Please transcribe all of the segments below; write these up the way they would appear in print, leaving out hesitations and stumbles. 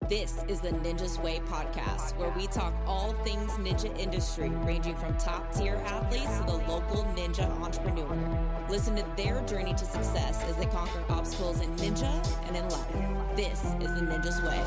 This is the Ninja's Way podcast, where we talk all things ninja industry, ranging from top-tier athletes to the local ninja entrepreneur. Listen to their journey to success as they conquer obstacles in ninja and in life. This is the Ninja's Way.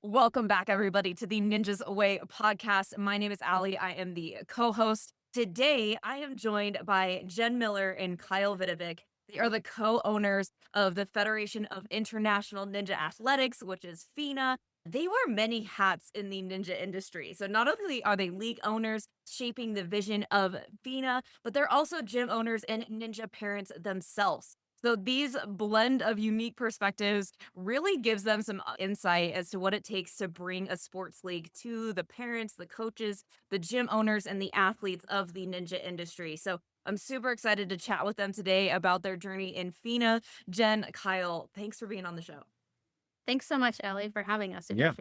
Welcome back, everybody, to the Ninja's Way podcast. My name is Allie. I am the co-host. Today, I am joined by Jen Miller and Kyle Vidovic. They are the co-owners of the Federation of International Ninja Athletics, which is FINA. They wear many hats in the ninja industry. So not only are they league owners shaping the vision of FINA, but they're also gym owners and ninja parents themselves. So these blend of unique perspectives really gives them some insight as to what it takes to bring a sports league to the parents, the coaches, the gym owners, and the athletes of the ninja industry. So I'm super excited to chat with them today about their journey in FINA. Jen, Kyle, thanks for being on the show. Thanks so much, Allie, for having us. Yeah.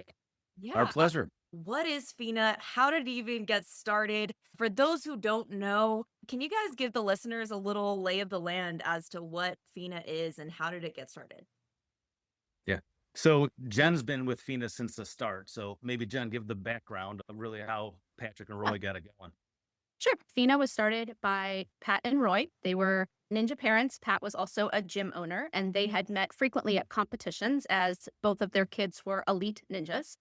Our pleasure. What is FINA? How did it even get started? For those who don't know, can you guys give the listeners a little lay of the land as to what FINA is and how did it get started? Yeah. So Jen's been with FINA since the start. So maybe Jen, give the background of really how Patrick and Roy got it going. Sure. FINA was started by Pat and Roy. They were ninja parents. Pat was also a gym owner, and they had met frequently at competitions as both of their kids were elite ninjas.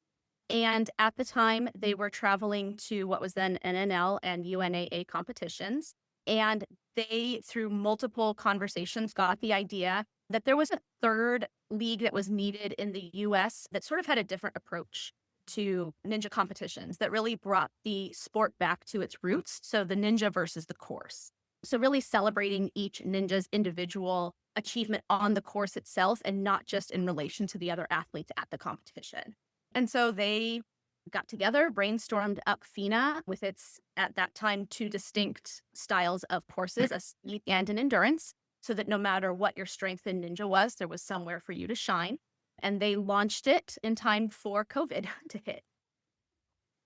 And at the time, they were traveling to what was then NNL and UNAA competitions. And they, through multiple conversations, got the idea that there was a third league that was needed in the US that sort of had a different approach to ninja competitions that really brought the sport back to its roots. So the ninja versus the course. So really celebrating each ninja's individual achievement on the course itself and not just in relation to the other athletes at the competition. And so they got together, brainstormed up FINA with its, at that time, two distinct styles of courses, a speed and an endurance, so that no matter what your strength in ninja was, there was somewhere for you to shine. And they launched it in time for COVID to hit.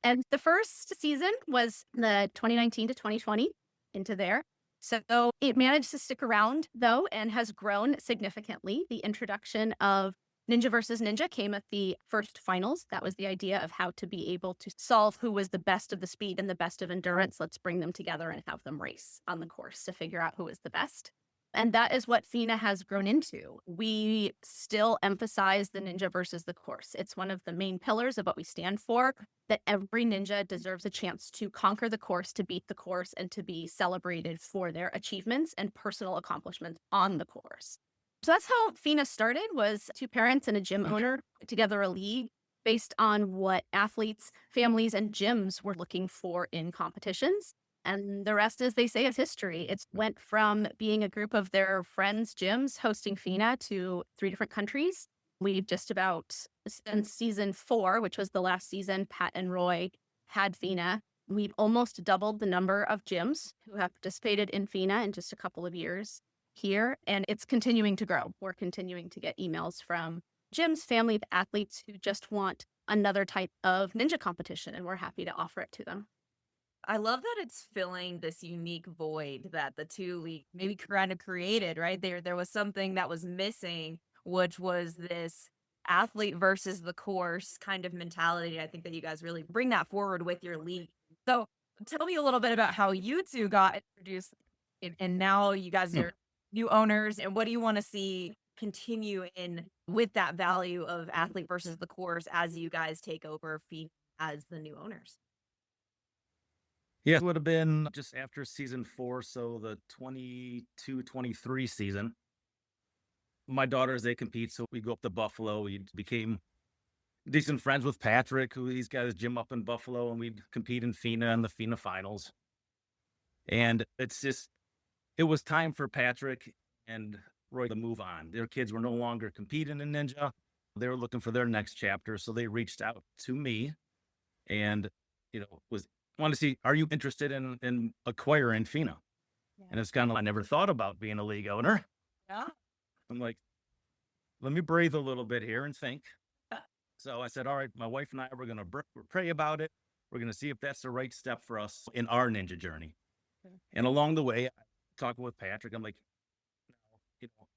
And the first season was the 2019 to 2020 into there. So it managed to stick around, though, and has grown significantly. The introduction of Ninja versus Ninja came at the first finals. That was the idea of how to be able to solve who was the best of the speed and the best of endurance. Let's bring them together and have them race on the course to figure out who is the best. And that is what FINA has grown into. We still emphasize the ninja versus the course. It's one of the main pillars of what we stand for, that every ninja deserves a chance to conquer the course, to beat the course, and to be celebrated for their achievements and personal accomplishments on the course. So that's how FINA started, was two parents and a gym owner put together a league based on what athletes, families, and gyms were looking for in competitions. And the rest, as they say, is history. It went from being a group of their friends' gyms hosting FINA to 3 different countries. We've just about, since season 4, which was the last season, Pat and Roy had FINA. We've almost doubled the number of gyms who have participated in FINA in just a couple of years here, and it's continuing to grow. We're continuing to get emails from gyms, family of athletes who just want another type of ninja competition, and we're happy to offer it to them. I love that it's filling this unique void that the two leagues maybe kind of created, right? There was something that was missing, which was this athlete versus the course kind of mentality. I think that you guys really bring that forward with your league. So tell me a little bit about how you two got introduced, and now you guys are new owners, and what do you want to see continue in with that value of athlete versus the course as you guys take over FINA as the new owners? Yeah, it would have been just after season 4, so the 22-23 season. My daughters, they compete, so we go up to Buffalo. We became decent friends with Patrick, who he's got his gym up in Buffalo, and we'd compete in FINA and the FINA finals. And it was time for Patrick and Roy to move on. Their kids were no longer competing in ninja. They were looking for their next chapter, so they reached out to me and, want to see, are you interested in acquiring FINA? Yeah. And it's kind of, I never thought about being a league owner. Yeah. I'm like, let me breathe a little bit here and think. So I said, all right, my wife and I, we're going to pray about it. We're going to see if that's the right step for us in our ninja journey. Okay. And along the way, talking with Patrick. I'm like, you know,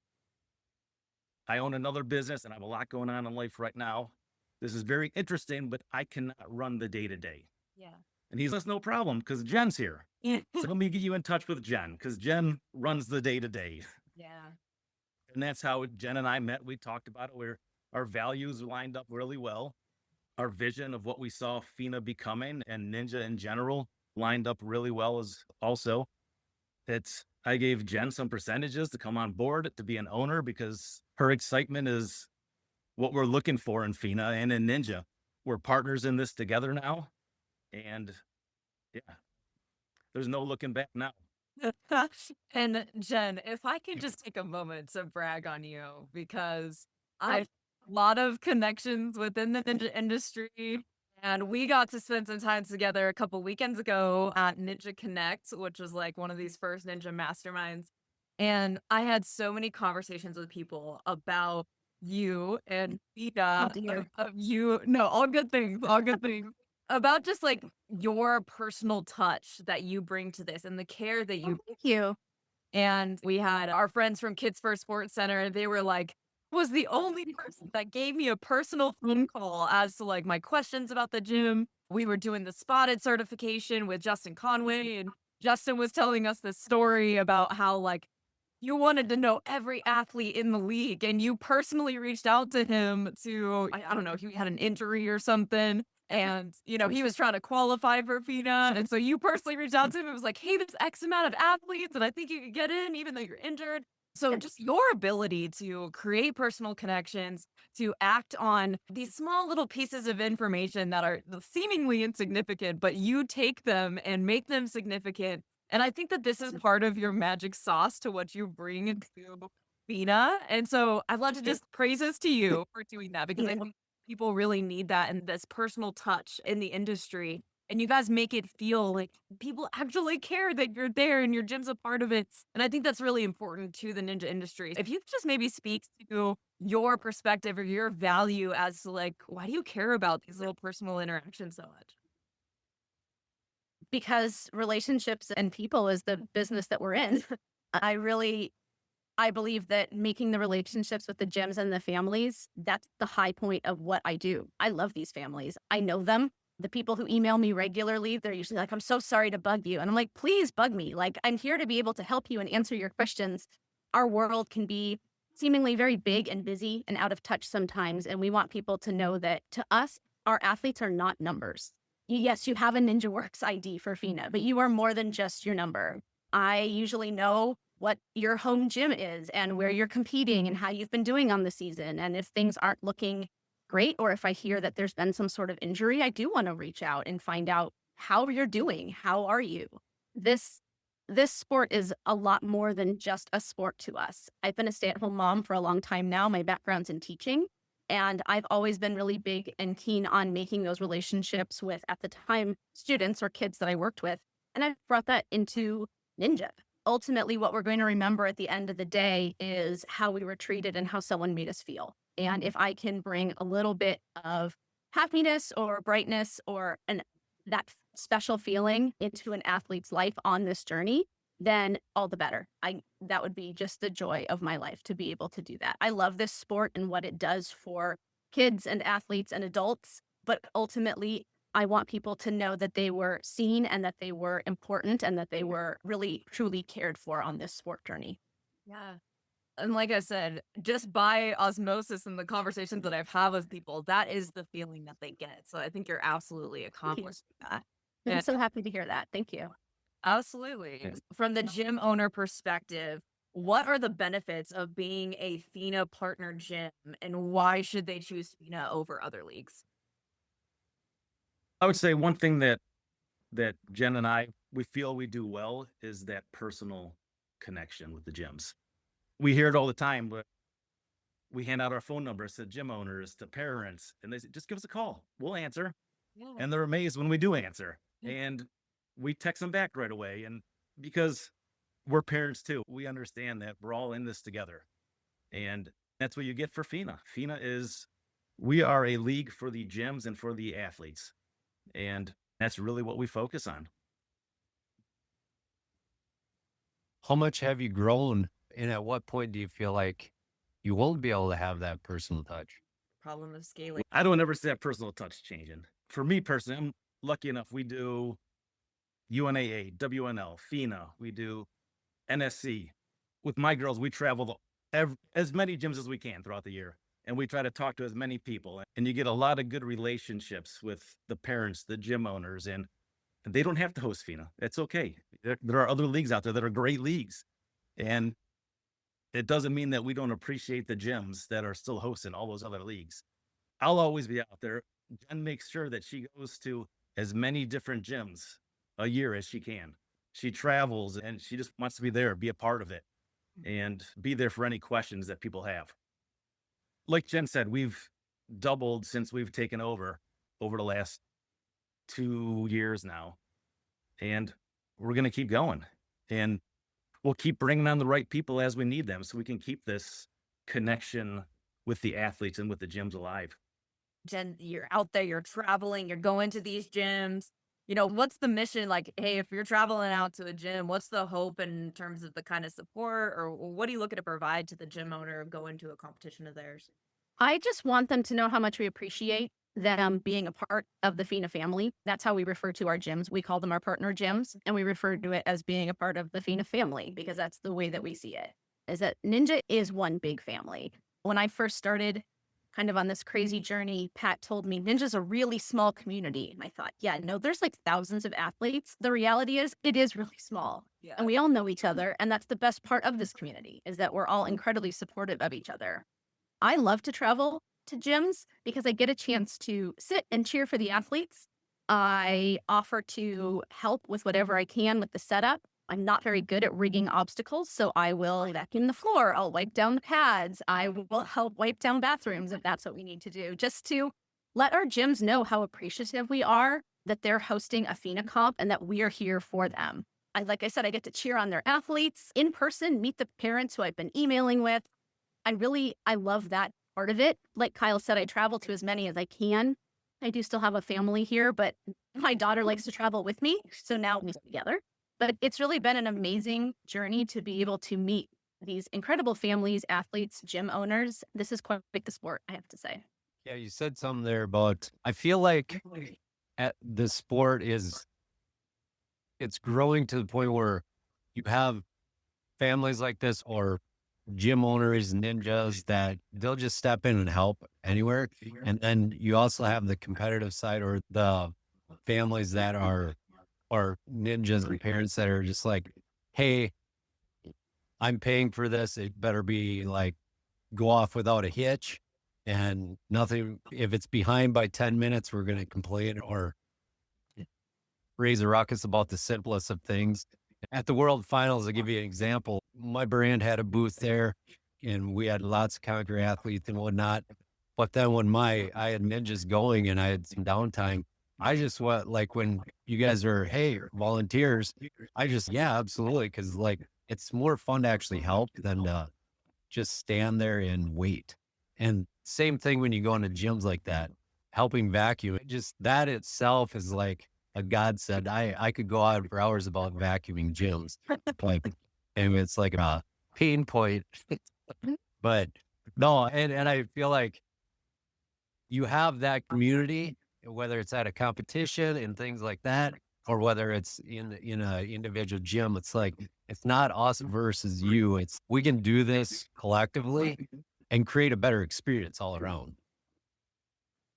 I own another business and I have a lot going on in life right now. This is very interesting, but I cannot run the day to day. Yeah. And he's, that's no problem because Jen's here. Yeah. So let me get you in touch with Jen because Jen runs the day to day. Yeah. And that's how Jen and I met. We talked about it where our values lined up really well. Our vision of what we saw FINA becoming and Ninja in general lined up really well as also. I gave Jen some percentages to come on board to be an owner because her excitement is what we're looking for in FINA and in Ninja. We're partners in this together now. And yeah, there's no looking back now. And Jen, if I could just take a moment to brag on you, because I've a lot of connections within the ninja industry, and we got to spend some time together a couple weekends ago at Ninja Connect, which was like one of these first ninja masterminds. And I had so many conversations with people about you and Oh, FINA, dear. of you. No, all good things, all good things. About just like your personal touch that you bring to this and the care that you. Thank you. And we had our friends from Kids First Sports Center, and they were like, was the only person that gave me a personal phone call as to like my questions about the gym. We were doing the spotted certification with Justin Conway, and Justin was telling us this story about how like you wanted to know every athlete in the league, and you personally reached out to him to, I don't know, he had an injury or something. And, he was trying to qualify for FINA. And so you personally reached out to him and was like, hey, there's X amount of athletes, and I think you could get in even though you're injured. So just your ability to create personal connections, to act on these small little pieces of information that are seemingly insignificant, but you take them and make them significant. And I think that this is part of your magic sauce to what you bring into FINA. And so I'd love to just praises to you for doing that, because I think people really need that and this personal touch in the industry. And you guys make it feel like people actually care that you're there and your gym's a part of it. And I think that's really important to the ninja industry. If you could just maybe speak to your perspective or your value as to like, why do you care about these little personal interactions so much? Because relationships and people is the business that we're in. I believe that making the relationships with the gyms and the families, that's the high point of what I do. I love these families. I know them. The people who email me regularly, they're usually like, I'm so sorry to bug you. And I'm like, please bug me. Like, I'm here to be able to help you and answer your questions. Our world can be seemingly very big and busy and out of touch sometimes. And we want people to know that to us, our athletes are not numbers. Yes, you have a Ninja Works ID for FINA, but you are more than just your number. I usually know what your home gym is and where you're competing and how you've been doing on the season. And if things aren't looking great, or if I hear that there's been some sort of injury, I do want to reach out and find out how you're doing. How are you? This sport is a lot more than just a sport to us. I've been a stay-at-home mom for a long time now. My background's in teaching. And I've always been really big and keen on making those relationships with, at the time, students or kids that I worked with. And I've brought that into Ninja. Ultimately, what we're going to remember at the end of the day is how we were treated and how someone made us feel. And if I can bring a little bit of happiness or brightness or that special feeling into an athlete's life on this journey, then all the better. That would be just the joy of my life to be able to do that. I love this sport and what it does for kids and athletes and adults, but ultimately I want people to know that they were seen and that they were important and that they were really truly cared for on this sport journey. Yeah. And like I said, just by osmosis and the conversations that I've had with people, that is the feeling that they get. So I think you're absolutely accomplishing that. I'm And so happy to hear that. Thank you. absolutely. Yeah. From the gym owner perspective, what are the benefits of being a FINA partner gym, and why should they choose FINA over other leagues? I would say one thing that Jen and I we feel we do well is that personal connection with the gyms. We hear it all the time, but we hand out our phone numbers to gym owners, to parents, and they say, just give us a call. We'll answer. Yeah. And they're amazed when we do answer. Yeah. And we text them back right away. And because we're parents too, we understand that we're all in this together. And that's what you get for FINA. FINA is, we are a league for the gyms and for the athletes. And that's really what we focus on. how much have you grown? And at what point do you feel like you won't be able to have that personal touch? Problem of scaling. I don't ever see that personal touch changing. For me personally, I'm lucky enough. We do UNAA, WNL, FINA. We do NSC. With my girls, we travel as many gyms as we can throughout the year. And we try to talk to as many people. And you get a lot of good relationships with the parents, the gym owners, and they don't have to host FINA. It's okay. There are other leagues out there that are great leagues. And it doesn't mean that we don't appreciate the gyms that are still hosting all those other leagues. I'll always be out there. Jen makes sure that she goes to as many different gyms a year as she can. She travels and she just wants to be there, be a part of it, and be there for any questions that people have. Like Jen said, we've doubled since we've taken over the last 2 years now. And we're going to keep going. And we'll keep bringing on the right people as we need them so we can keep this connection with the athletes and with the gyms alive. Jen, you're out there, you're traveling, you're going to these gyms. You know, what's the mission? Like, hey, if you're traveling out to a gym, what's the hope in terms of the kind of support, or what are you looking to provide to the gym owner going to a competition of theirs? I just want them to know how much we appreciate them being a part of the FINA family. That's how we refer to our gyms. We call them our partner gyms, and we refer to it as being a part of the FINA family because that's the way that we see it, is that Ninja is one big family. When I first started kind of on this crazy journey, Pat told me Ninja's a really small community. And I thought, yeah, no, there's like thousands of athletes. The reality is it is really small. Yeah. And we all know each other. And that's the best part of this community is that we're all incredibly supportive of each other. I love to travel to gyms because I get a chance to sit and cheer for the athletes. I offer to help with whatever I can with the setup. I'm not very good at rigging obstacles, so I will vacuum the floor. I'll wipe down the pads. I will help wipe down bathrooms if that's what we need to do, just to let our gyms know how appreciative we are that they're hosting a FINA comp and that we are here for them. Like I said, I get to cheer on their athletes in person, meet the parents who I've been emailing with. I love that part of it. Like Kyle said, I travel to as many as I can. I do still have a family here, but my daughter likes to travel with me. So now we're together. But it's really been an amazing journey to be able to meet these incredible families, athletes, gym owners. This is quite the sport, I have to say. Yeah, you said something there about, I feel like the sport it's growing to the point where you have families like this or gym owners, ninjas that they'll just step in and help anywhere. And then you also have the competitive side or the families that are ninjas and parents that are just like, hey, I'm paying for this. It better be like go off without a hitch and nothing. If it's behind by 10 minutes, we're going to complain or raise a ruckus about the simplest of things. At the World Finals, I'll give you an example. My brand had a booth there and we had lots of conquer athletes and whatnot. But then when I had ninjas going and I had some downtime, I just went like when you guys are, hey, volunteers, yeah, absolutely. Cause like it's more fun to actually help than just stand there and wait. And same thing when you go into gyms like that, helping vacuum, just that itself is like a godsend. I could go on for hours about vacuuming gyms. Like, and it's like a pain point. But no, and I feel like you have that community, whether it's at a competition and things like that, or whether it's in a individual gym. It's like, it's not us versus you. It's we can do this collectively and create a better experience all around.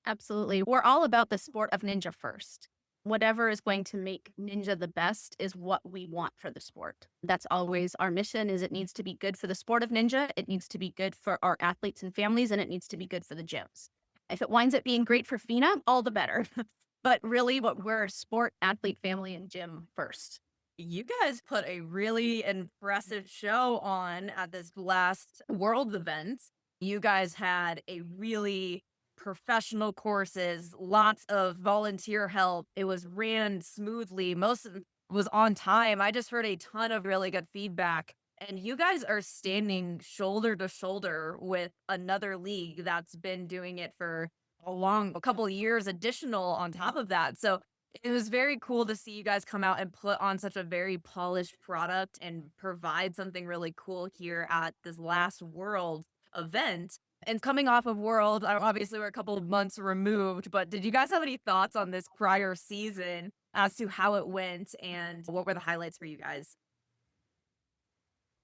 Absolutely. We're all about the sport of ninja first. Whatever is going to make ninja the best is what we want for the sport. That's always our mission is it needs to be good for the sport of ninja. It needs to be good for our athletes and families, and it needs to be good for the gyms. If it winds up being great for FINA, all the better. But really we're a sport, athlete, family, and gym first. You guys put a really impressive show on at this last Worlds event. You guys had a really professional courses, lots of volunteer help. It was ran smoothly. Most of it was on time. I just heard a ton of really good feedback. And you guys are standing shoulder to shoulder with another league that's been doing it for a couple of years additional on top of that. So It was very cool to see you guys come out and put on such a very polished product and provide something really cool here at this last World event. And coming off of World, obviously we're a couple of months removed, but did you guys have any thoughts on this prior season as to how it went and what were the highlights for you guys?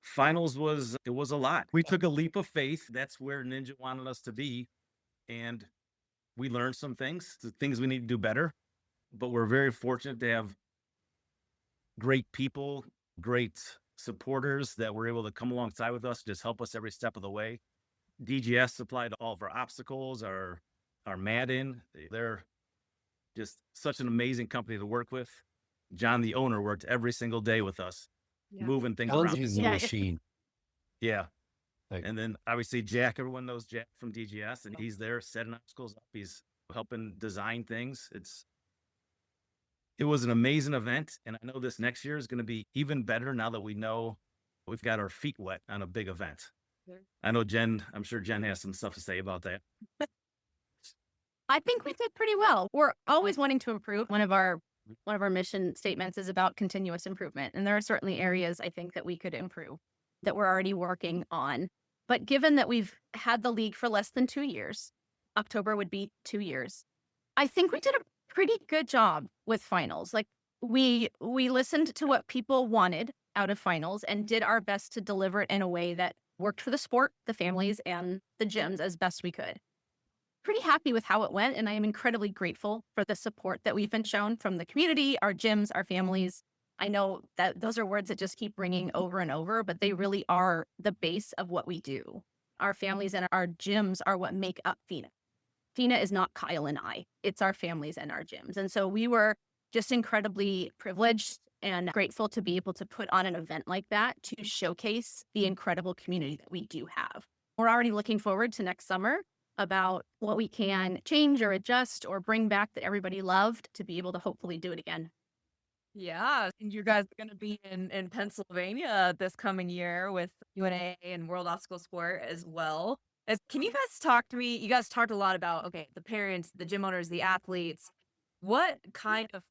Finals was a lot. We took a leap of faith. That's where Ninja wanted us to be, and we learned some things, the things we need to do better. But we're very fortunate to have great people, great supporters that were able to come alongside with us, just help us every step of the way. DGS supplied all of our obstacles, our mat-in. They're just such an amazing company to work with. John, the owner, worked every single day with us, Yeah. moving things John's around. is a Yeah, machine. Yeah. Like, And then obviously Jack, everyone knows Jack from DGS, and he's there setting obstacles up. He's helping design things. It was an amazing event, and I know this next year is going to be even better now that we know we've got our feet wet on a big event. Sure. I know I'm sure Jen has some stuff to say about that. I think we did pretty well. We're always wanting to improve. One of our mission statements is about continuous improvement, and there are certainly areas I think that we could improve that we're already working on. But given that we've had the league for less than 2 years, October would be 2 years. I think we did a pretty good job with finals. Like we listened to what people wanted out of finals and did our best to deliver it in a way that worked for the sport, the families, and the gyms as best we could. Pretty happy with how it went, and I am incredibly grateful for the support that we've been shown from the community, our gyms, our families. I know that those are words that just keep ringing over and over, but they really are the base of what we do. Our families and our gyms are what make up FINA. FINA is not Kyle and I. It's our families and our gyms. And so we were just incredibly privileged and grateful to be able to put on an event like that to showcase the incredible community that we do have. We're already looking forward to next summer about what we can change or adjust or bring back that everybody loved to be able to hopefully do it again. Yeah, and you guys are going to be in Pennsylvania this coming year with UNA and World Obstacle Sport as well. Can you guys talk to me? You guys talked a lot about, okay, the parents, the gym owners, the athletes. What kind of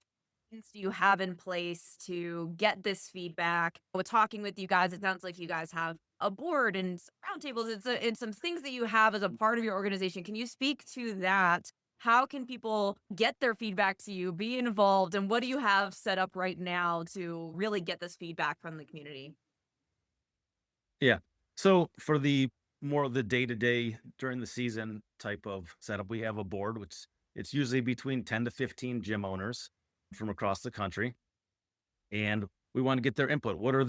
things do you have in place to get this feedback? With talking with you guys, it sounds like you guys have a board and roundtables and some things that you have as a part of your organization. Can you speak to that? How can people get their feedback to you, be involved, and what do you have set up right now to really get this feedback from the community? Yeah. So for the more of the day-to-day during the season type of setup, we have a board, which it's usually between 10 to 15 gym owners from across the country. And we want to get their input. What are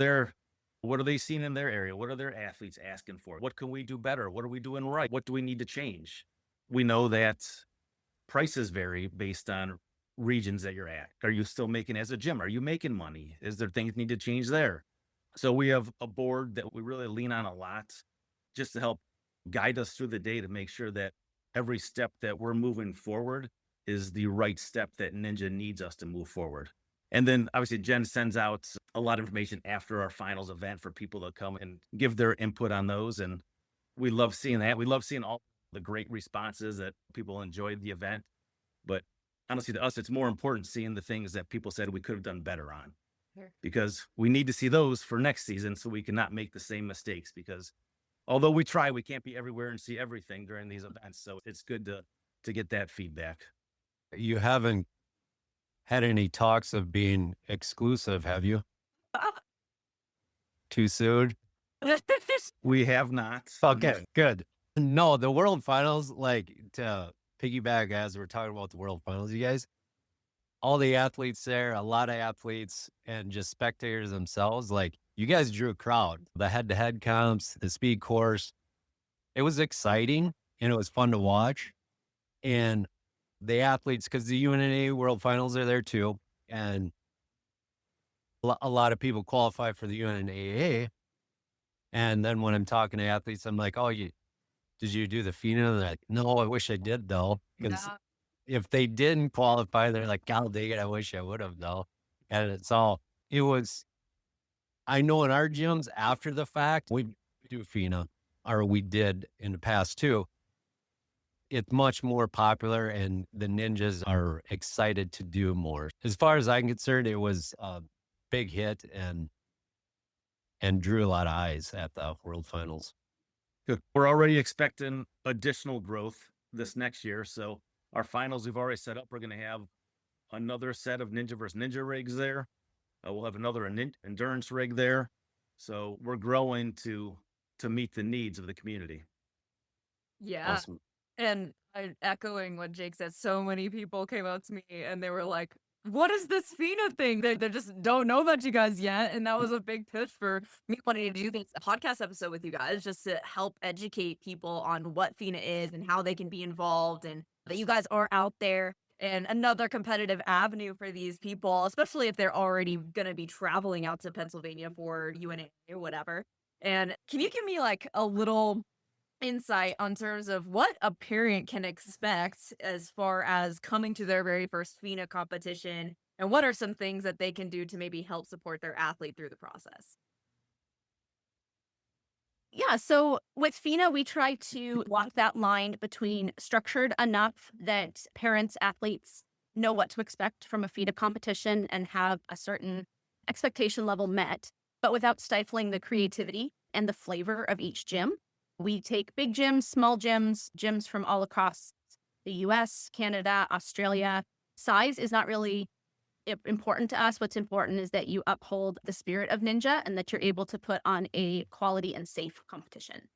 they seeing in their area? What are their athletes asking for? What can we do better? What are we doing right? What do we need to change? We know that prices vary based on regions that you're at. Are you still making as a gym? Are you making money? Is there things need to change there? So we have a board that we really lean on a lot just to help guide us through the day to make sure that every step that we're moving forward is the right step that Ninja needs us to move forward. And then obviously Jen sends out a lot of information after our finals event for people to come and give their input on those. And we love seeing that. We love seeing all the great responses that people enjoyed the event. But honestly, to us, it's more important seeing the things that people said we could have done better on. Sure. Because we need to see those for next season so we cannot make the same mistakes. Because although we try, we can't be everywhere and see everything during these events. So it's good to get that feedback. You haven't had any talks of being exclusive, have you? Too soon? We have not. Okay, good. No, the World Finals, like to piggyback as we're talking about the World Finals, you guys, all the athletes there, a lot of athletes and just spectators themselves, like you guys drew a crowd. The head-to-head comps, the speed course, it was exciting and it was fun to watch. And the athletes, because the UNA World Finals are there too, and a lot of people qualify for the UNAA. And then when I'm talking to athletes, I'm like, "Oh, did you do the FINA?" They're like, "No, I wish I did though." Because if they didn't qualify, they're like, "God dang it, I wish I would have though." And I know in our gyms after the fact, we do FINA, or we did in the past too. it's much more popular and the ninjas are excited to do more. As far as I'm concerned, it was a big hit and drew a lot of eyes at the World Finals. Good. We're already expecting additional growth this next year. So our finals we've already set up. We're going to have another set of ninja versus ninja rigs there. We'll have another endurance rig there. So we're growing to meet the needs of the community. Yeah. Awesome. And echoing what Jake said, so many people came up to me and they were like, what is this FINA thing? They just don't know about you guys yet. And that was a big push for me wanting to do this podcast episode with you guys, just to help educate people on what FINA is and how they can be involved, and that you guys are out there and another competitive avenue for these people, especially if they're already going to be traveling out to Pennsylvania for UNA or whatever. And can you give me like a little insight on terms of what a parent can expect as far as coming to their very first FINA competition, and what are some things that they can do to maybe help support their athlete through the process? Yeah, so with FINA, we try to walk that line between structured enough that parents, athletes know what to expect from a FINA competition and have a certain expectation level met, but without stifling the creativity and the flavor of each gym. We take big gyms, small gyms, gyms from all across the US, Canada, Australia. Size is not really important to us. What's important is that you uphold the spirit of ninja and that you're able to put on a quality and safe competition.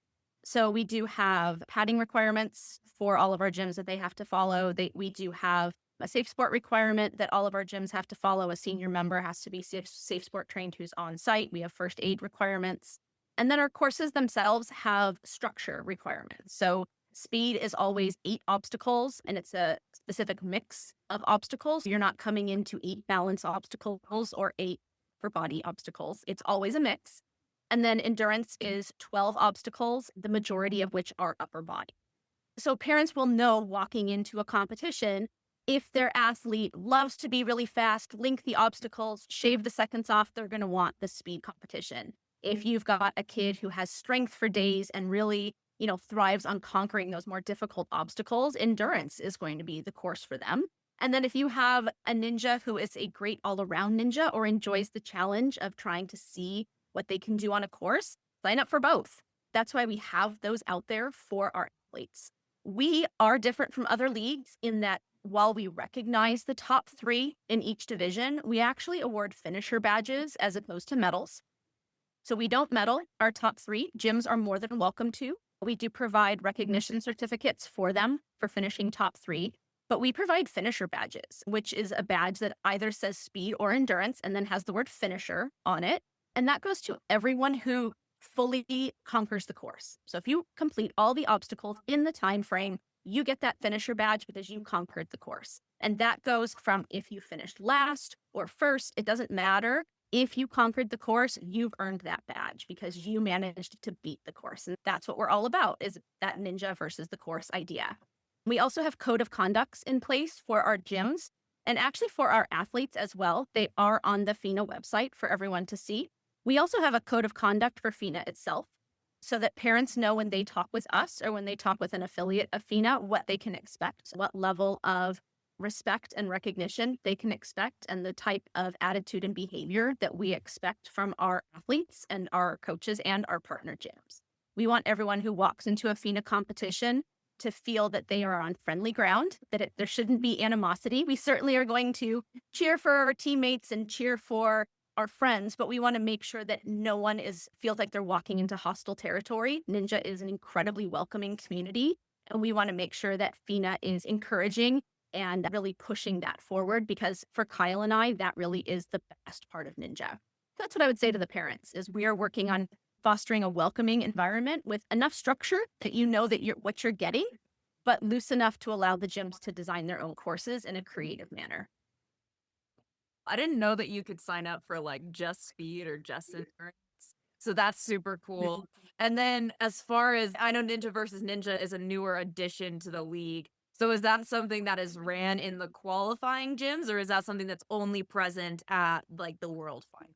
So we do have padding requirements for all of our gyms that they have to follow. We do have a safe sport requirement that all of our gyms have to follow. A senior member has to be safe sport trained who's on site. We have first aid requirements. And then our courses themselves have structure requirements. So speed is always 8 obstacles, and it's a specific mix of obstacles. You're not coming into 8 balance obstacles or 8 for body obstacles. It's always a mix. And then endurance is 12 obstacles, the majority of which are upper body. So parents will know walking into a competition if their athlete loves to be really fast, lengthy obstacles, shave the seconds off, they're going to want the speed competition. If you've got a kid who has strength for days and really, thrives on conquering those more difficult obstacles, endurance is going to be the course for them. And then if you have a ninja who is a great all-around ninja or enjoys the challenge of trying to see what they can do on a course, sign up for both. That's why we have those out there for our athletes. We are different from other leagues in that while we recognize the top 3 in each division, we actually award finisher badges as opposed to medals. So we don't medal our top 3. Gyms are more than welcome to. We do provide recognition certificates for them for finishing top 3, but we provide finisher badges, which is a badge that either says speed or endurance and then has the word finisher on it. And that goes to everyone who fully conquers the course. So if you complete all the obstacles in the time frame, you get that finisher badge because you conquered the course. And that goes from if you finished last or first, it doesn't matter. If you conquered the course, you've earned that badge because you managed to beat the course. And that's what we're all about, is that ninja versus the course idea. We also have code of conducts in place for our gyms and actually for our athletes as well. They are on the FINA website for everyone to see. We also have a code of conduct for FINA itself so that parents know when they talk with us or when they talk with an affiliate of FINA what they can expect, what level of respect and recognition they can expect, and the type of attitude and behavior that we expect from our athletes and our coaches and our partner gyms. We want everyone who walks into a FINA competition to feel that they are on friendly ground, that there shouldn't be animosity. We certainly are going to cheer for our teammates and cheer for our friends, but we want to make sure that no one feels like they're walking into hostile territory. Ninja is an incredibly welcoming community, and we want to make sure that FINA is encouraging and really pushing that forward, because for Kyle and I, that really is the best part of Ninja. That's what I would say to the parents, is we are working on fostering a welcoming environment with enough structure that you know that what you're getting, but loose enough to allow the gyms to design their own courses in a creative manner. I didn't know that you could sign up for like just speed or just endurance. So that's super cool. And then as far as I know, Ninja versus Ninja is a newer addition to the league. So is that something that is ran in the qualifying gyms, or is that something that's only present at like the World Final?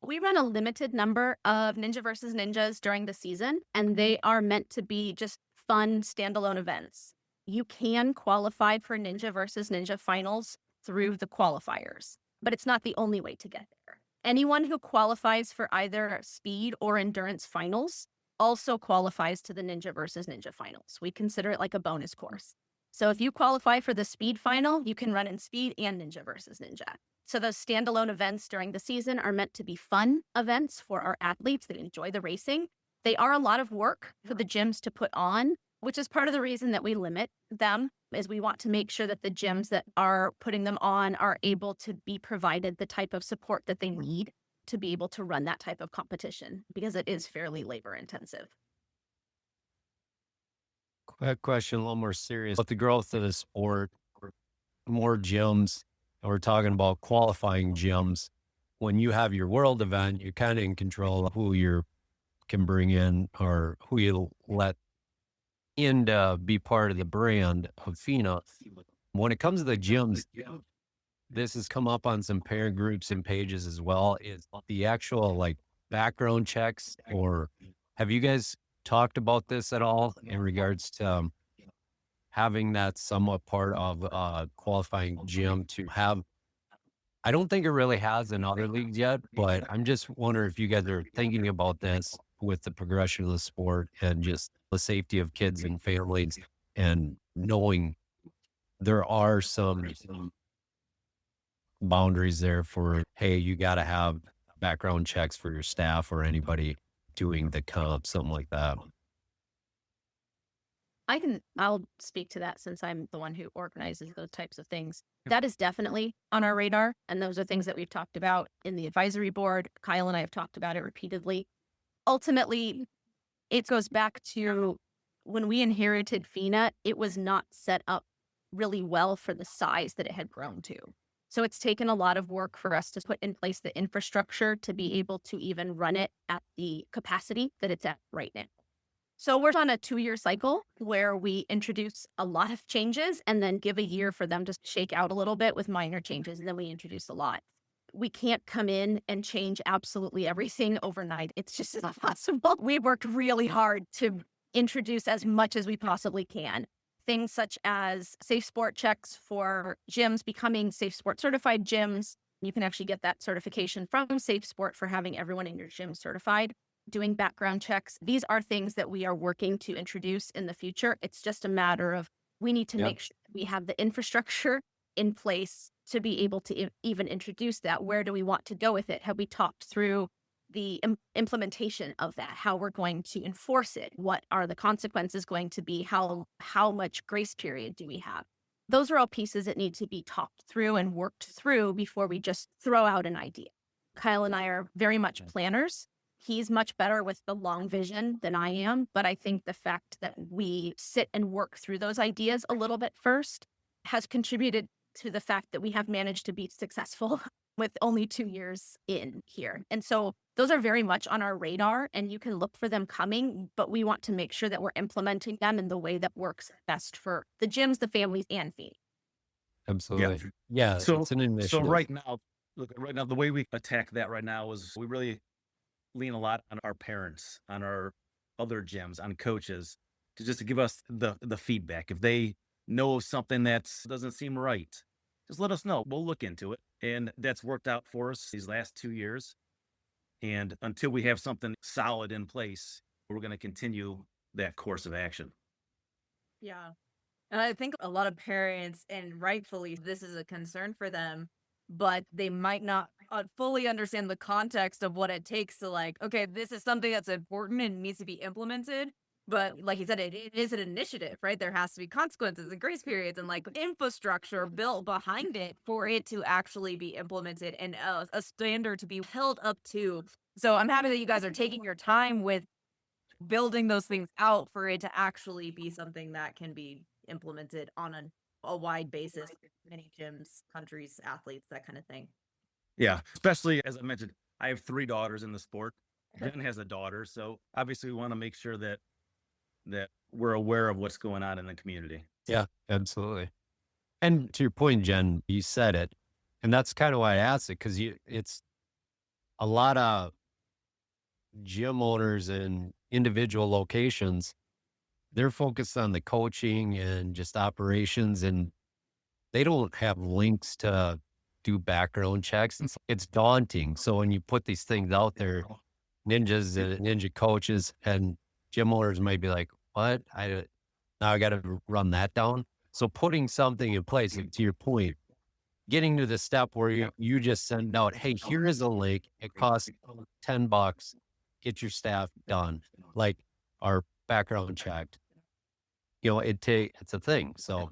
We run a limited number of Ninja versus Ninjas during the season, and they are meant to be just fun standalone events. You can qualify for Ninja versus Ninja finals through the qualifiers, but it's not the only way to get there. Anyone who qualifies for either speed or endurance finals also qualifies to the Ninja versus Ninja finals. We consider it like a bonus course. So if you qualify for the speed final, you can run in speed and Ninja versus Ninja. So those standalone events during the season are meant to be fun events for our athletes that enjoy the racing. They are a lot of work for the gyms to put on, which is part of the reason that we limit them, is we want to make sure that the gyms that are putting them on are able to be provided the type of support that they need to be able to run that type of competition, because it is fairly labor intensive. Quick question, a little more serious. With the growth of the sport, more gyms, and we're talking about qualifying gyms. When you have your world event, you're kind of in control of who you can bring in or who you let in to be part of the brand of FINA. When it comes to the gyms, this has come up on some parent groups and pages as well, is the actual like background checks, or have you guys talked about this at all in regards to having that somewhat part of qualifying gym to have? I don't think it really has in other leagues yet, but I'm just wondering if you guys are thinking about this with the progression of the sport and just the safety of kids and families, and knowing there are some boundaries there for, hey, you got to have background checks for your staff or anybody doing the comp, something like that. I'll speak to that since I'm the one who organizes those types of things. That is definitely on our radar. And those are things that we've talked about in the advisory board. Kyle and I have talked about it repeatedly. Ultimately, it goes back to when we inherited FINA, it was not set up really well for the size that it had grown to. So it's taken a lot of work for us to put in place the infrastructure to be able to even run it at the capacity that it's at right now. So we're on a 2-year cycle where we introduce a lot of changes and then give a year for them to shake out a little bit with minor changes. And then we introduce a lot. We can't come in and change absolutely everything overnight. It's just not possible. We worked really hard to introduce as much as we possibly can. Things such as safe sport checks for gyms becoming safe sport certified gyms. You can actually get that certification from Safe Sport for having everyone in your gym certified. Doing background checks. These are things that we are working to introduce in the future. It's just a matter of we need to make sure we have the infrastructure in place to be able to even introduce that. Where do we want to go with it? Have we talked through the implementation of that? How we're going to enforce it? What are the consequences going to be? How much grace period do we have? Those are all pieces that need to be talked through and worked through before we just throw out an idea. Kyle and I are very much planners. He's much better with the long vision than I am, but I think the fact that we sit and work through those ideas a little bit first has contributed to the fact that we have managed to be successful with only 2 years in here. And so those are very much on our radar, and you can look for them coming, but we want to make sure that we're implementing them in the way that works best for the gyms, the families, and FINA. Absolutely. Yeah. So, it's an initiative. so right now, the way we attack that right now is we really lean a lot on our parents, on our other gyms, on coaches, to give us the feedback. If they know something that doesn't seem right, just let us know. We'll look into it. And that's worked out for us these last 2 years. And until we have something solid in place, we're going to continue that course of action. Yeah. And I think a lot of parents, and rightfully, this is a concern for them, but they might not fully understand the context of what it takes to okay, this is something that's important and needs to be implemented. But like you said, it is an initiative, right? There has to be consequences and grace periods and infrastructure built behind it for it to actually be implemented and a standard to be held up to. So I'm happy that you guys are taking your time with building those things out for it to actually be something that can be implemented on a wide basis, many gyms, countries, athletes, that kind of thing. Yeah, especially as I mentioned, I have 3 daughters in the sport. Jen has a daughter, so obviously we want to make sure that we're aware of what's going on in the community. Yeah, absolutely. And to your point, Jen, you said it, and that's kind of why I asked it, because it's a lot of gym owners in individual locations. they're focused on the coaching and just operations, and they don't have links to do background checks. It's daunting. So when you put these things out there, ninjas, ninja coaches and gym owners might be like, what? Now I got to run that down. So putting something in place, and to your point, getting to the step where you just send out, hey, here is a link. It costs $10. Get your staff done. Like our background checked. It's a thing. So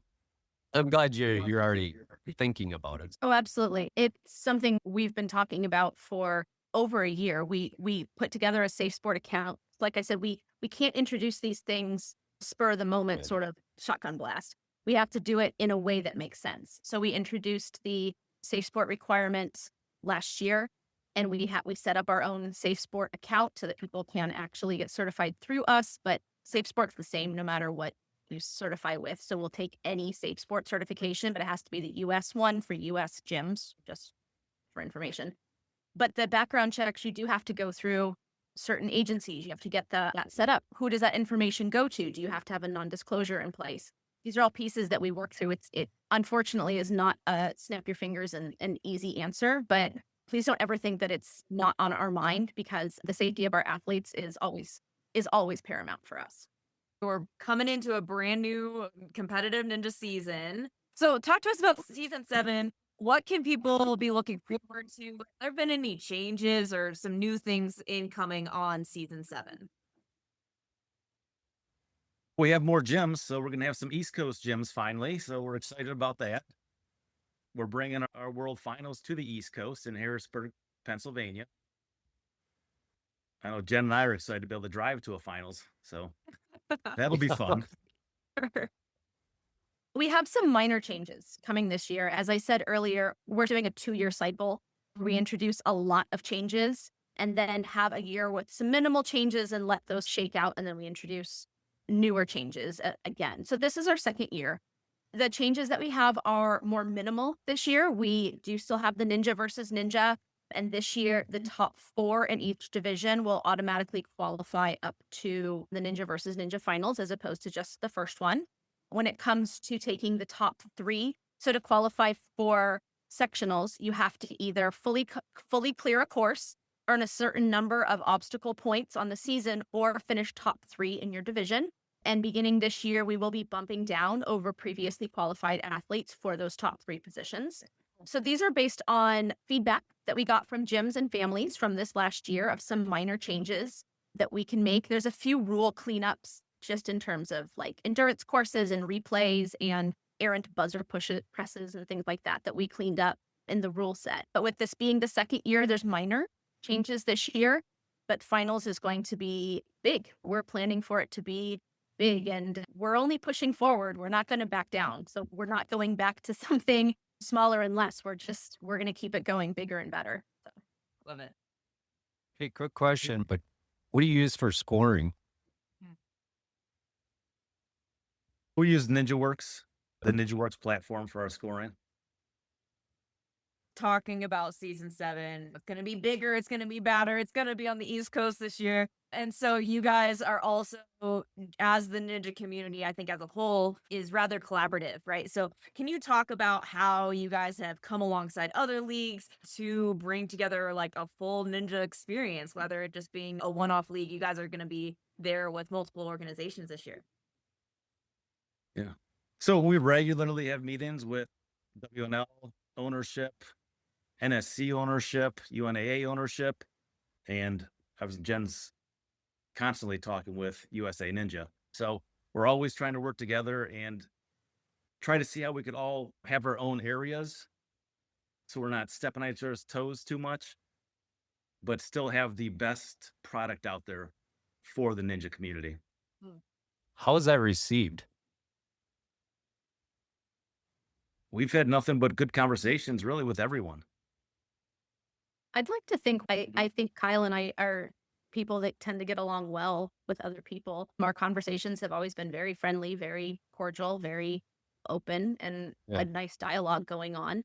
I'm glad you're already thinking about it. Oh, absolutely. It's something we've been talking about for over a year. We put together a safe sport account. Like I said, we can't introduce these things spur of the moment, sort of shotgun blast. We have to do it in a way that makes sense. So we introduced the safe sport requirements last year, and we set up our own safe sport account so that people can actually get certified through us. But safe sport's the same no matter what you certify with. So we'll take any safe sport certification, but it has to be the US one for US gyms, just for information. But the background checks, you do have to go through certain agencies. You have to get that set up. Who does that information go to? Do you have to have a non-disclosure in place? These are all pieces that we work through. It unfortunately is not a snap your fingers and an easy answer, but please don't ever think that it's not on our mind, because the safety of our athletes is always paramount for us. We're coming into a brand new competitive ninja season. So talk to us about season 7. What can people be looking forward to? Have there been any changes or some new things incoming on season 7? We have more gyms, so we're going to have some East Coast gyms finally. So we're excited about that. We're bringing our World Finals to the East Coast in Harrisburg, Pennsylvania. I know Jen and I are excited to be able to drive to a finals, so that'll be fun. We have some minor changes coming this year. As I said earlier, we're doing a 2-year cycle. We introduce a lot of changes and then have a year with some minimal changes and let those shake out. And then we introduce newer changes again. So this is our 2nd year. The changes that we have are more minimal this year. We do still have the Ninja versus Ninja. And this year, the top 4 in each division will automatically qualify up to the Ninja versus Ninja finals, as opposed to just the first one. When it comes to taking the top 3, so to qualify for sectionals, you have to either fully clear a course, earn a certain number of obstacle points on the season, or finish top 3 in your division. And beginning this year, we will be bumping down over previously qualified athletes for those top 3 positions. So these are based on feedback that we got from gyms and families from this last year of some minor changes that we can make. There's a few rule cleanups just in terms of like endurance courses and replays and errant buzzer presses and things like that we cleaned up in the rule set. But with this being the 2nd year, there's minor changes this year, but finals is going to be big. We're planning for it to be big, and we're only pushing forward. We're not going to back down. So we're not going back to something smaller and less. We're going to keep it going bigger and better. So. Love it. Hey, quick question, but what do you use for scoring? We use NinjaWorks, the NinjaWorks platform for our scoring. Talking about season 7, it's going to be bigger, it's going to be badder, it's going to be on the East Coast this year. And so you guys are also, as the ninja community, I think as a whole, is rather collaborative, right? So can you talk about how you guys have come alongside other leagues to bring together like a full ninja experience, whether it just being a one-off league? You guys are going to be there with multiple organizations this year. Yeah. So we regularly have meetings with WNL ownership, NSC ownership, UNAA ownership, and Jen's constantly talking with USA Ninja. So we're always trying to work together and try to see how we could all have our own areas, so we're not stepping on each other's toes too much, but still have the best product out there for the ninja community. How is that received? We've had nothing but good conversations really with everyone. I'd like to think, I think Kyle and I are people that tend to get along well with other people. Our conversations have always been very friendly, very cordial, very open, and a nice dialogue going on.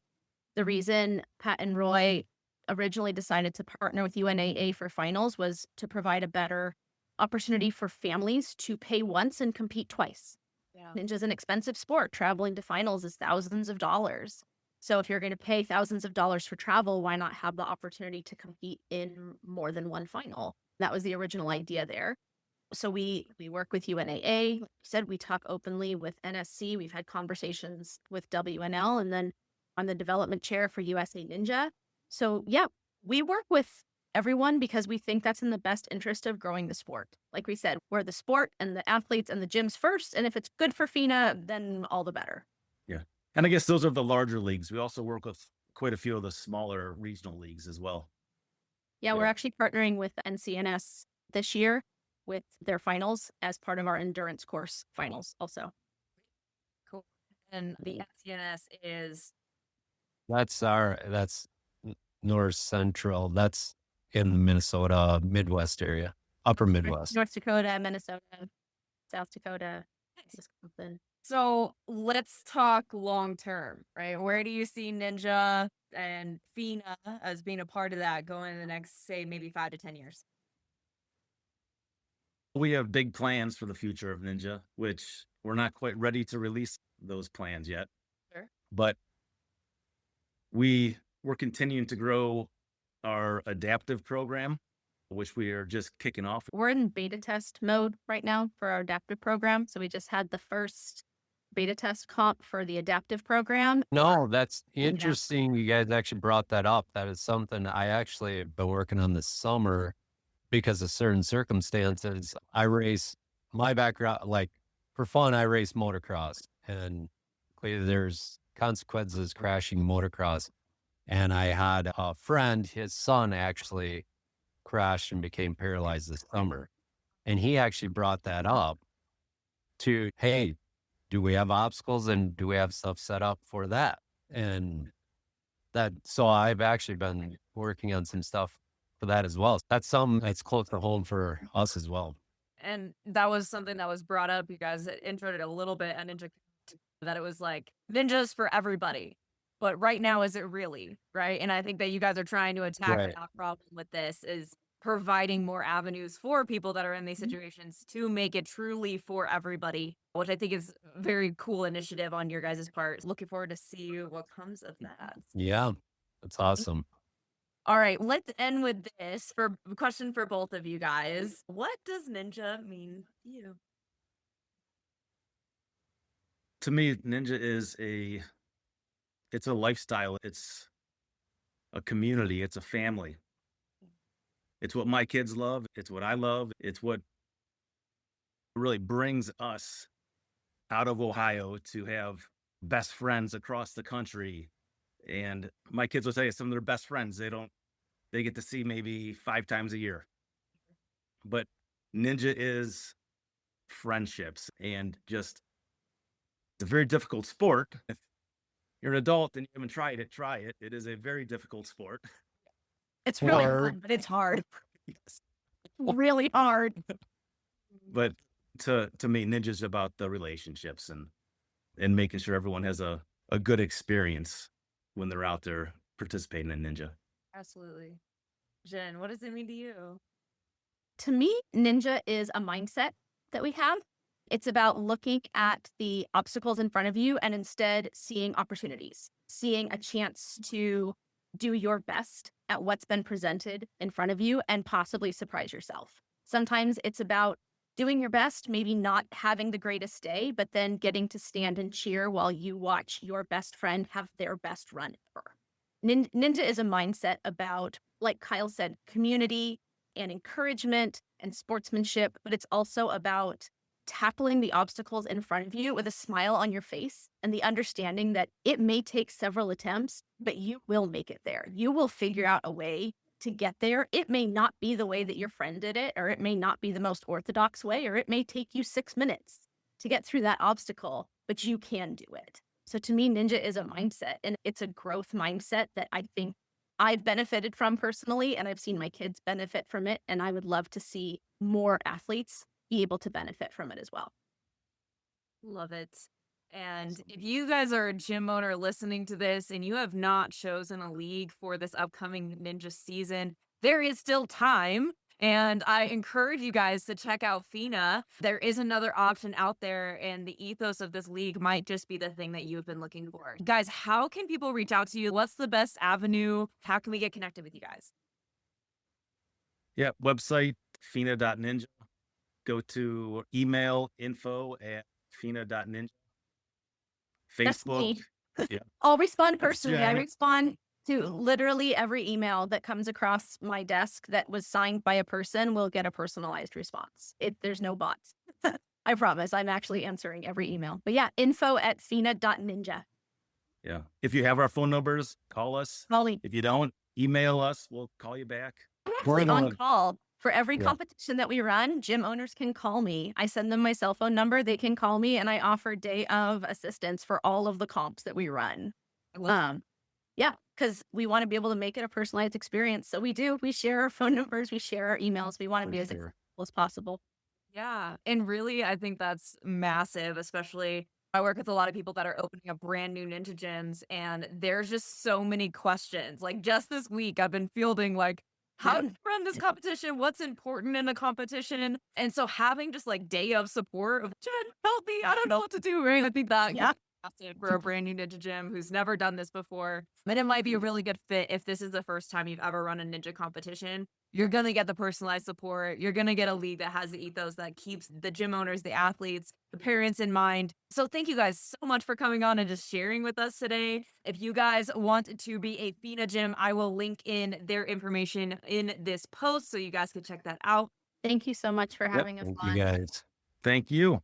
The reason Pat and Roy originally decided to partner with UNAA for finals was to provide a better opportunity for families to pay once and compete twice. Yeah. Ninja's an expensive sport. Traveling to finals is thousands of dollars. So if you're going to pay thousands of dollars for travel, why not have the opportunity to compete in more than one final? That was the original idea there. So we work with UNAA. Like you said, we talk openly with NSC. We've had conversations with WNL, and then I'm the development chair for USA Ninja. So yeah, we work with everyone because we think that's in the best interest of growing the sport. Like we said, we're the sport and the athletes and the gyms first. And if it's good for FINA, then all the better. Yeah. And I guess those are the larger leagues. We also work with quite a few of the smaller regional leagues as well. Yeah, we're Yeah. actually partnering with NCNS this year with their finals as part of our endurance course finals also. Cool. And the FCNS is That's North Central. That's in the Minnesota Midwest area, upper Midwest. North Dakota, Minnesota, South Dakota, nice. Wisconsin. So let's talk long term, right? Where do you see Ninja and FINA as being a part of that going in the next, say, maybe 5 to 10 years? We have big plans for the future of Ninja, which we're not quite ready to release those plans yet. Sure. But we're continuing to grow our adaptive program, which we are just kicking off. We're in beta test mode right now for our adaptive program. So we just had the first beta test comp for the adaptive program. No, that's interesting. You guys actually brought that up. That is something I actually have been working on this summer because of certain circumstances. I race my background, like for fun, I race motocross, and clearly there's consequences crashing motocross. And I had a friend, his son actually crashed and became paralyzed this summer. And he actually brought that up to, hey, do we have obstacles and do we have stuff set up for that? And so I've actually been working on some stuff for that as well. That's something that's close to home for us as well. And that was something that was brought up. You guys introed it a little bit on Ninja, that it was like Ninja's for everybody. But right now, is it really, right? And I think that you guys are trying to attack Right. that problem with this is providing more avenues for people that are in these situations to make it truly for everybody, which I think is a very cool initiative on your guys' part. Looking forward to see what comes of that. Yeah, that's awesome. All right, let's end with this for a question for both of you guys. What does Ninja mean to you? To me, Ninja is it's a lifestyle. It's a community. It's a family. It's what my kids love. It's what I love. It's what really brings us out of Ohio to have best friends across the country. And my kids will say some of their best friends, they get to see maybe 5 times a year. But Ninja is friendships and just, it's a very difficult sport. If you're an adult and you haven't tried it, try it. It is a very difficult sport. It's really Or- fun, but it's hard. Yes. Really hard. But to me, Ninja's about the relationships and making sure everyone has a good experience when they're out there participating in Ninja. Absolutely. Jen, what does it mean to you? To me, Ninja is a mindset that we have. It's about looking at the obstacles in front of you and instead seeing opportunities, seeing a chance to do your best at what's been presented in front of you and possibly surprise yourself. Sometimes it's about doing your best, maybe not having the greatest day, but then getting to stand and cheer while you watch your best friend have their best run ever. Ninja is a mindset about, like Kyle said, community and encouragement and sportsmanship, but it's also about tackling the obstacles in front of you with a smile on your face and the understanding that it may take several attempts, but you will make it there. You will figure out a way to get there. It may not be the way that your friend did it, or it may not be the most orthodox way, or it may take you 6 minutes to get through that obstacle, but you can do it. So to me, Ninja is a mindset, and it's a growth mindset that I think I've benefited from personally, and I've seen my kids benefit from it, and I would love to see more athletes be able to benefit from it as well. Love it. And if you guys are a gym owner listening to this and you have not chosen a league for this upcoming Ninja season, there is still time. And I encourage you guys to check out FINA. There is another option out there, and the ethos of this league might just be the thing that you've been looking for. Guys, how can people reach out to you? What's the best avenue? How can we get connected with you guys? Yeah, website FINA.ninja. Go to email info@FINA.ninja. That's Facebook. me. Yeah. I'll respond That's personally. I Jen. respond to literally every email that comes across my desk that was signed by a person will get a personalized response. There's no bots. I promise. I'm actually answering every email. But yeah, info@FINA.ninja. Yeah. If you have our phone numbers, call us. Molly, If you don't, email us. We'll call you back. I'm We're actually on gonna- call for every Yeah. competition that we run. Gym owners can call me. I send them my cell phone number. They can call me, and I offer day of assistance for all of the comps that we run. Yeah, because we want to be able to make it a personalized experience. So we do. We share our phone numbers. We share our emails. We want to For be as sure. accessible as possible. Yeah. And really, I think that's massive, especially I work with a lot of people that are opening up brand new ninja gyms, and there's just so many questions. Like just this week, I've been fielding like, how to run this competition? What's important in a competition? And so having just like day of support of Jen, help me, I don't know what to do. Right. I think that Yeah. for a brand new ninja gym who's never done this before. And it might be a really good fit if this is the first time you've ever run a ninja competition. You're going to get the personalized support. You're going to get a league that has the ethos that keeps the gym owners, the athletes, the parents in mind. So thank you guys so much for coming on and just sharing with us today. If you guys want to be a FINA gym, I will link in their information in this post so you guys can check that out. Thank you so much for having us Thank on. you guys. Thank you.